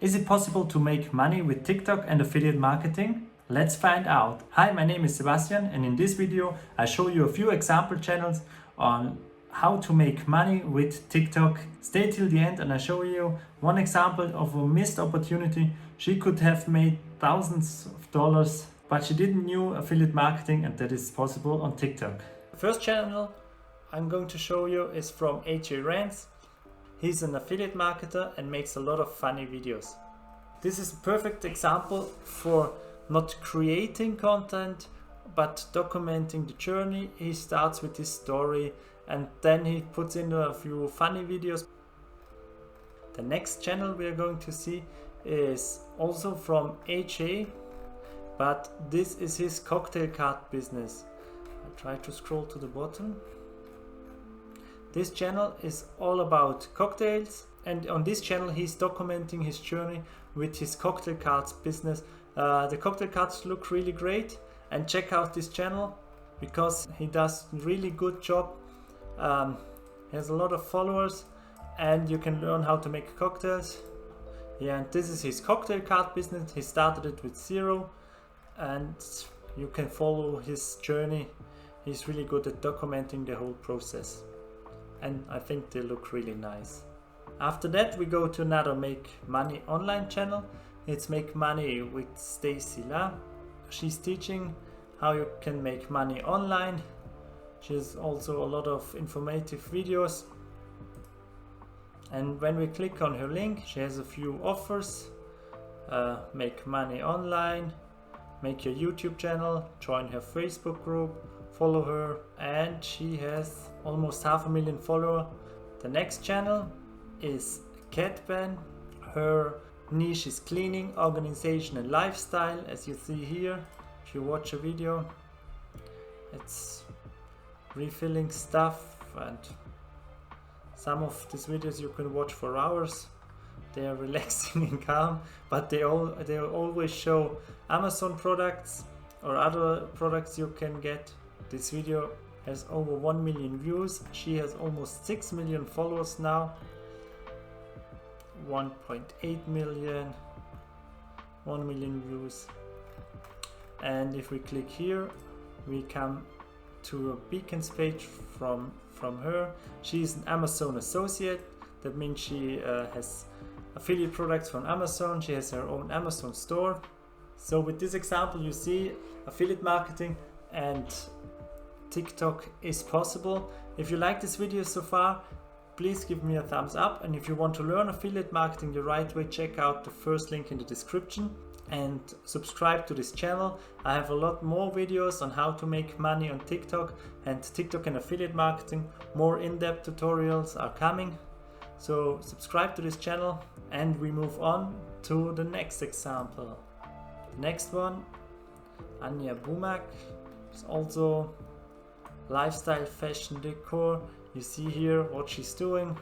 Is it possible to make money with TikTok and affiliate marketing? Let's find out. Hi, my name is Sebastian, and in this video I show you a few example channels on how to make money with TikTok. Stay till the end and I show you one example of a missed opportunity. She could have made thousands of dollars, but she didn't know affiliate marketing, and that is possible on TikTok. The first channel I'm going to show you is from AJ Rance. He's an affiliate marketer and makes a lot of funny videos. This is a perfect example for not creating content but documenting the journey. He starts with his story and then he puts in a few funny videos. The next channel we are going to see is also from AJ, but this is his cocktail cart business. I try to scroll to the bottom. This channel is all about cocktails, and on this channel he's documenting his journey with his cocktail carts business. The cocktail carts look really great, and check out this channel because he does really good job. He has a lot of followers and you can learn how to make cocktails. Yeah, and this is his cocktail cart business. He started it with zero and you can follow his journey. He's really good at documenting the whole process. And I think they look really nice. After that we go to another Make Money online channel. It's Make Money with Stacy La. She's teaching how you can make money online. She has also a lot of informative videos. And when we click on her link, she has a few offers. Make money online, make your YouTube channel, join her Facebook group, follow her, and she has almost 500,000 followers. The next channel is Cat Ben. Her niche is cleaning, organization and lifestyle, as you see here. If you watch a video, it's refilling stuff, and some of these videos you can watch for hours. They are relaxing and calm, but they always show Amazon products or other products you can get. This video has over 1 million views. She has almost 6 million followers now. 1.8 million, 1 million views. And if we click here, we come to a beacons page from her. She's an Amazon associate. That means she has affiliate products from Amazon. She has her own Amazon store. So with this example you see affiliate marketing and TikTok is possible. If you like this video so far, please give me a thumbs up, and if you want to learn affiliate marketing the right way, check out the first link in the description and subscribe to this channel. I have a lot more videos on how to make money on TikTok and affiliate marketing. More in-depth tutorials are coming, so subscribe to this channel and we move on to the next example. The next one, Anja Bumak, is also lifestyle, fashion, decor. You see here what she's doing.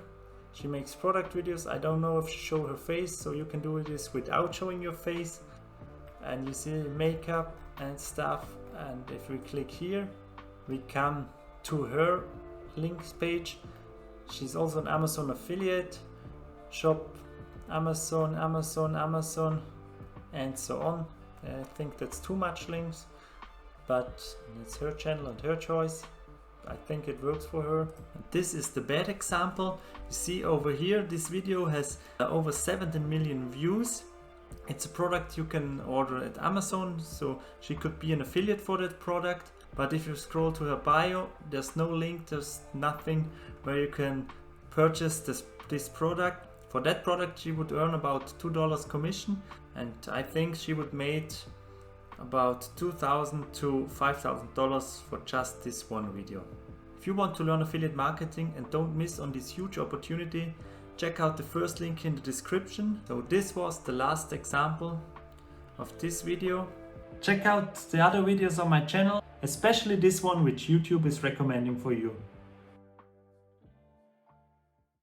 She makes product videos. I don't know if she show her face, so you can do this without showing your face. And you see makeup and stuff. And if we click here, we come to her links page. She's also an Amazon affiliate. Shop Amazon, and so on. I think that's too much links, but it's her channel and her choice. I think it works for her. And this is the bad example. You see over here, this video has over 17 million views. It's a product you can order at Amazon, so she could be an affiliate for that product. But if you scroll to her bio, there's no link, there's nothing where you can purchase this product. For that product she would earn about $2 commission, and I think she would made about $2,000 to $5,000 for just this one video. If you want to learn affiliate marketing and don't miss on this huge opportunity, check out the first link in the description. So this was the last example of this video. Check out the other videos on my channel, especially this one which YouTube is recommending for you.